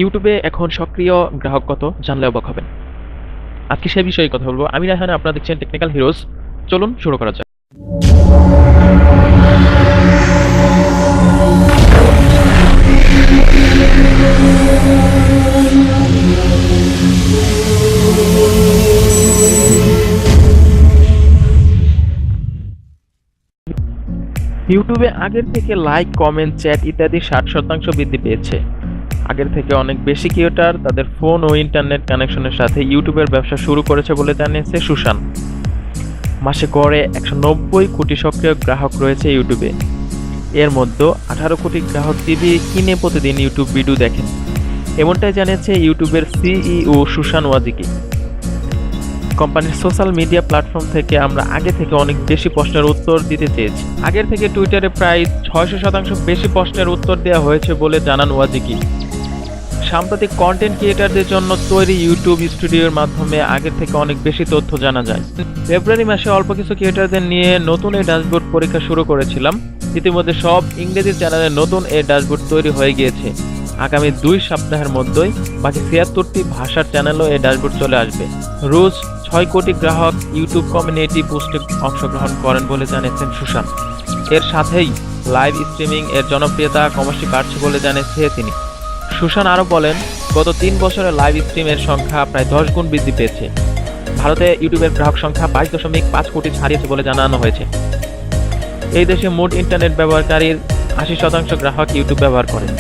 ইউটিউবে এখন সক্রিয় গ্রাহক কত জানলে অবাক হবেন। আজকে সে বিষয়ে কথা বলবো। আমি রায়হান, আপনারা দেখছেন টেকনিক্যাল হিরোজ। চলুন শুরু করা যাক। ইউটিউবে আগের থেকে লাইক, কমেন্ট, চ্যাট ইত্যাদি 60% বৃদ্ধি পেয়েছে। আগের থেকে অনেক বেশি ক্রিয়েটর তাদের ফোন ও ইন্টারনেট কানেকশনের সাথে ইউটিউবের ব্যবসা শুরু করেছে বলে জানিয়েছে সুশান। মাসে গড়ে 190 কোটি সক্রিয় গ্রাহক রয়েছে ইউটিউবে। এর মধ্যে 18 কোটি গ্রাহক টিভি কিনে প্রতিদিন ইউটিউব ভিডিও দেখেন। এমনটাই জানিয়েছে ইউটিউবের সিইও সুশান ওয়াজিকি। কোম্পানির সোশ্যাল মিডিয়া প্ল্যাটফর্ম থেকে আমরা আগে থেকে অনেক বেশি প্রশ্নের উত্তর দিতে চেয়েছি। আগের থেকে টুইটারে প্রায় 600% বেশি প্রশ্নের উত্তর দেওয়া হয়েছে বলে জানান ওয়াজিকি। সাম্প্রতিক কন্টেন্ট ক্রিয়েটরদের জন্য তৈরি ইউটিউব স্টুডিওর মাধ্যমে আগের থেকে অনেক বেশি তথ্য জানা যায়। ফেব্রুয়ারি মাসে অল্প কিছু ক্রিয়েটরদের নিয়ে নতুন এই ড্যাশবোর্ড পরীক্ষা শুরু করেছিলাম। ইতিমধ্যে সব ইংরেজি চ্যানেলে নতুন এই ড্যাশবোর্ড তৈরি হয়ে গিয়েছে। আগামী 2 সপ্তাহের মধ্যেই বাকি 76টি ভাষার চ্যানেলও এই ড্যাশবোর্ড চলে আসবে। রোজ 6 কোটি গ্রাহক ইউটিউব কমিউনিটি পোস্টে অংশগ্রহণ করেন বলে জানিয়েছেন সুশান। এর সাথেই লাইভ স্ট্রিমিং এর জনপ্রিয়তা ক্রমশই বাড়ছে বলে জানিয়েছে তিনি। সুশান আরও বলেন, গত 3 বছরে লাইভ স্ট্রিমের সংখ্যা প্রায় 10 গুণ বৃদ্ধি পেয়েছে। ভারতে ইউটিউবের গ্রাহক সংখ্যা 22.5 কোটি ছাড়িয়েছে বলে জানানো হয়েছে। এই দেশে মোট ইন্টারনেট ব্যবহারকারীর 80% গ্রাহক ইউটিউব ব্যবহার করেন।